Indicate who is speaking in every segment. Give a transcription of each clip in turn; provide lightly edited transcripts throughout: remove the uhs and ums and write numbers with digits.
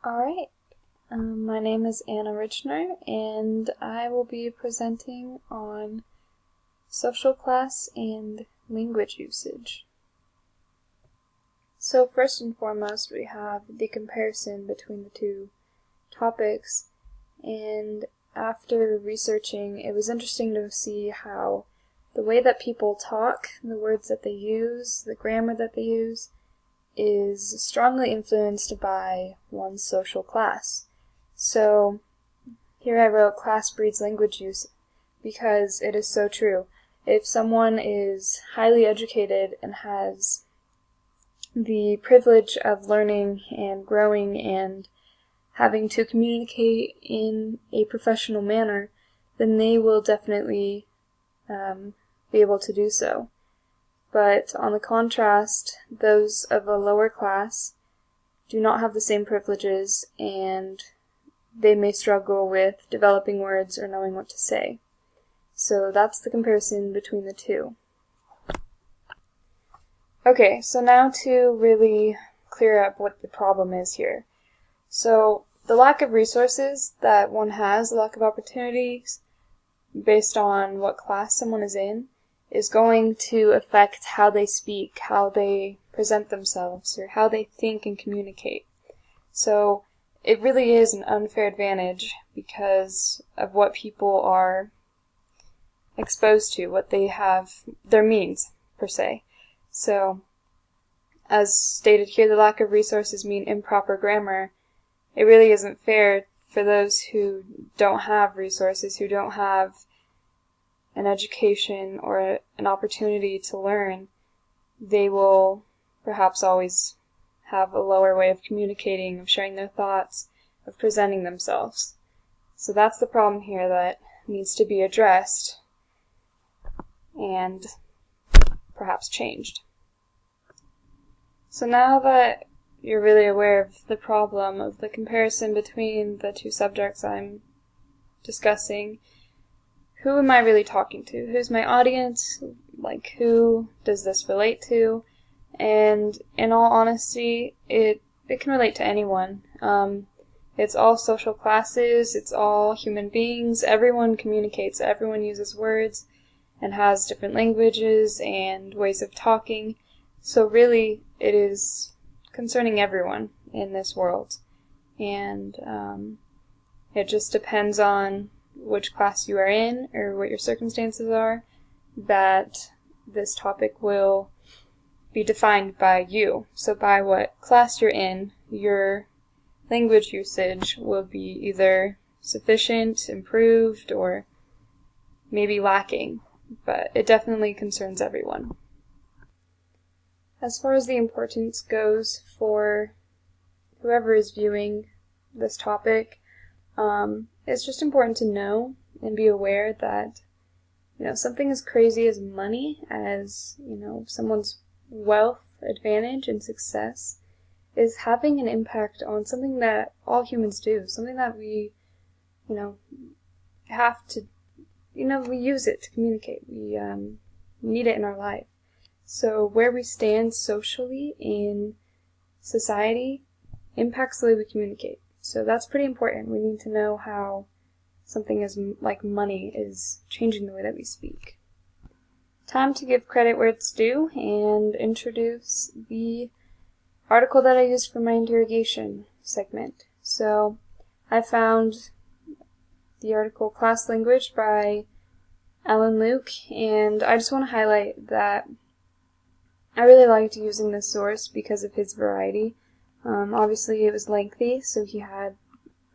Speaker 1: Alright, my name is Anna Richner, and I will be presenting on social class and language usage. So first and foremost, we have the comparison between the two topics, and after researching, it was interesting to see how the way that people talk, the words that they use, the grammar that they use, is strongly influenced by one's social class. So here I wrote class breeds language use because it is so true. If someone is highly educated and has the privilege of learning and growing and having to communicate in a professional manner, then they will definitely be able to do so. But on the contrast, those of a lower class do not have the same privileges, and they may struggle with developing words or knowing what to say. So that's the comparison between the two. Okay, so now to really clear up what the problem is here. So the lack of resources that one has, the lack of opportunities based on what class someone is in, is going to affect how they speak, how they present themselves, or how they think and communicate. So it really is an unfair advantage because of what people are exposed to, what they have, their means, per se. So, as stated here, the lack of resources mean improper grammar. It really isn't fair for those who don't have resources, who don't have an education or an opportunity to learn. They will perhaps always have a lower way of communicating, of sharing their thoughts, of presenting themselves. So that's the problem here that needs to be addressed and perhaps changed. So now that you're really aware of the problem of the comparison between the two subjects I'm discussing, who am I really talking to? Who's my audience? Like, who does this relate to? And in all honesty, it can relate to anyone. It's all social classes, it's all human beings, everyone communicates, everyone uses words and has different languages and ways of talking. So really, it is concerning everyone in this world. And it just depends on which class you are in or what your circumstances are, that this topic will be defined by you. So by what class you're in, your language usage will be either sufficient, improved, or maybe lacking, but it definitely concerns everyone. As far as the importance goes for whoever is viewing this topic, it's just important to know and be aware that, something as crazy as money, as, someone's wealth, advantage, and success is having an impact on something that all humans do, something that we, have to, we use it to communicate. We need it in our life. So where we stand socially in society impacts the way we communicate. So that's pretty important. We need to know how something as like money is changing the way that we speak. Time to give credit where it's due and introduce the article that I used for my interrogation segment. So I found the article Class Language by Alan Luke, and I just want to highlight that I really liked using this source because of his variety. Obviously it was lengthy, so he had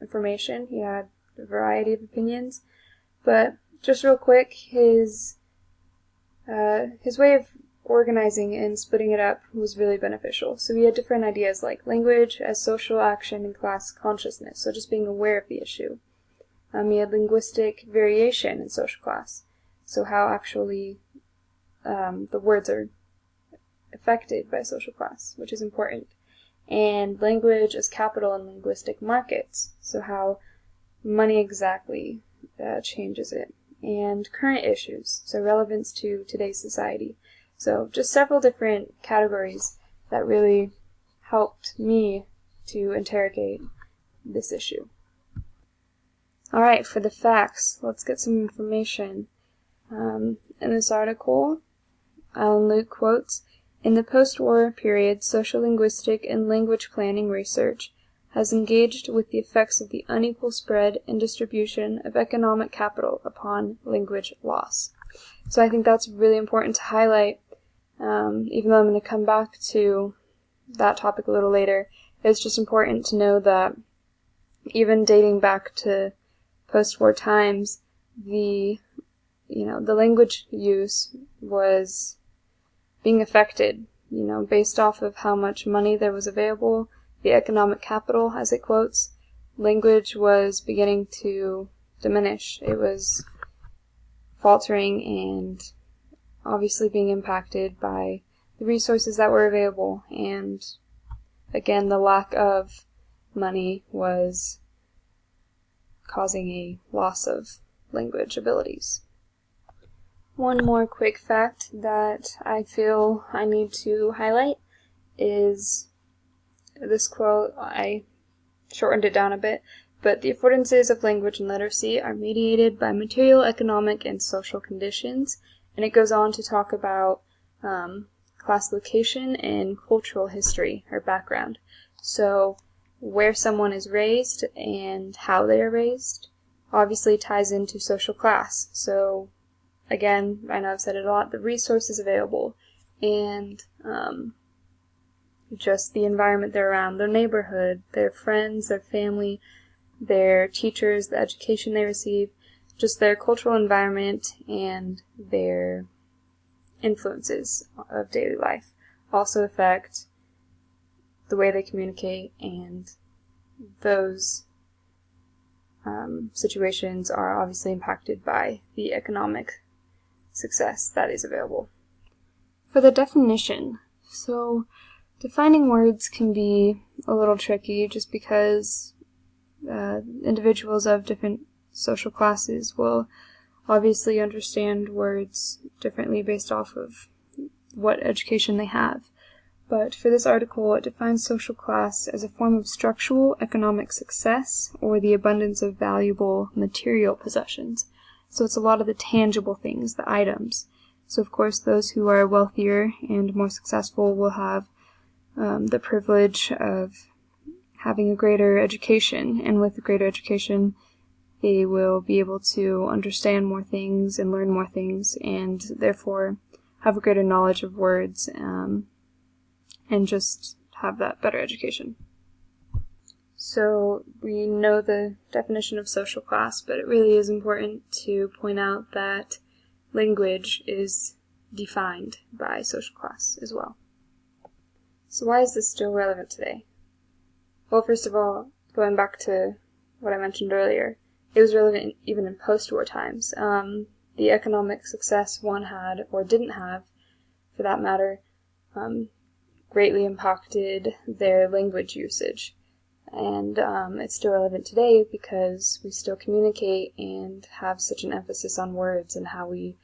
Speaker 1: information, he had a variety of opinions, but just real quick, his way of organizing and splitting it up was really beneficial. So he had different ideas like language as social action and class consciousness, so just being aware of the issue. He had linguistic variation in social class, so how actually the words are affected by social class, which is important. And language as capital in linguistic markets, so how money exactly changes it. And current issues, so relevance to today's society. So just several different categories that really helped me to interrogate this issue. Alright, for the facts, let's get some information. In this article, Alan Luke quotes, "In the post-war period, social linguistic and language planning research has engaged with the effects of the unequal spread and distribution of economic capital upon language loss." So I think that's really important to highlight, even though I'm going to come back to that topic a little later. It's just important to know that even dating back to post-war times, the language use was being affected, based off of how much money there was available, the economic capital, as it quotes. Language was beginning to diminish. It was faltering and obviously being impacted by the resources that were available. And again, the lack of money was causing a loss of language abilities. One more quick fact that I feel I need to highlight is this quote. I shortened it down a bit, but the affordances of language and literacy are mediated by material, economic, and social conditions. And it goes on to talk about class location and cultural history or background. So where someone is raised and how they are raised obviously ties into social class. So again, I know I've said it a lot, the resources available and just the environment they're around, their neighborhood, their friends, their family, their teachers, the education they receive, just their cultural environment and their influences of daily life also affect the way they communicate, and those situations are obviously impacted by the economic success that is available. For the definition, so defining words can be a little tricky just because individuals of different social classes will obviously understand words differently based off of what education they have. But for this article, it defines social class as a form of structural economic success or the abundance of valuable material possessions. So it's a lot of the tangible things, the items. So of course those who are wealthier and more successful will have the privilege of having a greater education, and with a greater education they will be able to understand more things and learn more things, and therefore have a greater knowledge of words and just have that better education. So we know the definition of social class, but it really is important to point out that language is defined by social class as well. So why is this still relevant today? Well, first of all, going back to what I mentioned earlier, it was relevant even in post-war times. The economic success one had, or didn't have, for that matter, greatly impacted their language usage. And it's still relevant today because we still communicate and have such an emphasis on words and how we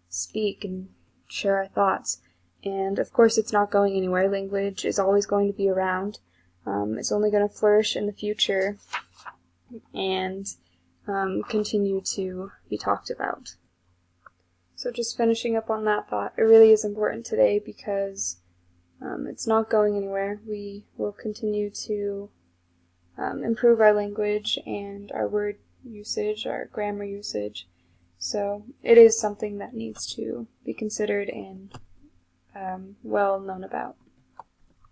Speaker 1: speak and share our thoughts. And of course it's not going anywhere. Language is always going to be around. It's only going to flourish in the future and continue to be talked about. So just finishing up on that thought, it really is important today because it's not going anywhere. We will continue to improve our language and our word usage, our grammar usage. So it is something that needs to be considered and well known about.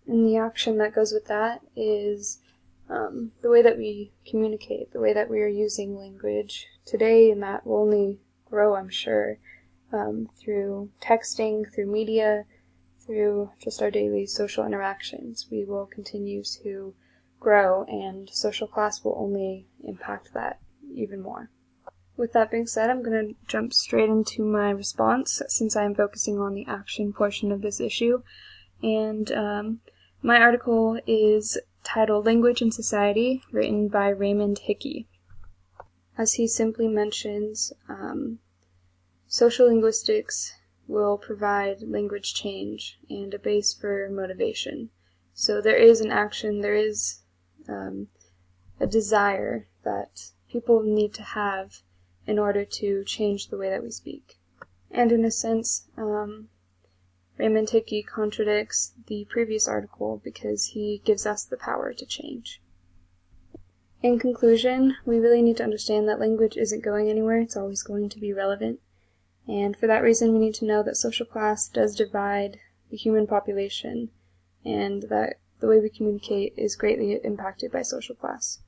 Speaker 1: And the action that goes with that is the way that we communicate, the way that we are using language today, and that will only grow, I'm sure, through texting, through media, through just our daily social interactions. We will continue to grow, and social class will only impact that even more. With that being said, I'm going to jump straight into my response since I am focusing on the action portion of this issue. And my article is titled Language and Society, written by Raymond Hickey. As he simply mentions, social linguistics will provide language change and a base for motivation. So there is an action, there is a desire that people need to have in order to change the way that we speak. And in a sense, Raymond Hickey contradicts the previous article because he gives us the power to change. In conclusion, we really need to understand that language isn't going anywhere, it's always going to be relevant. And for that reason, we need to know that social class does divide the human population, and that the way we communicate is greatly impacted by social class.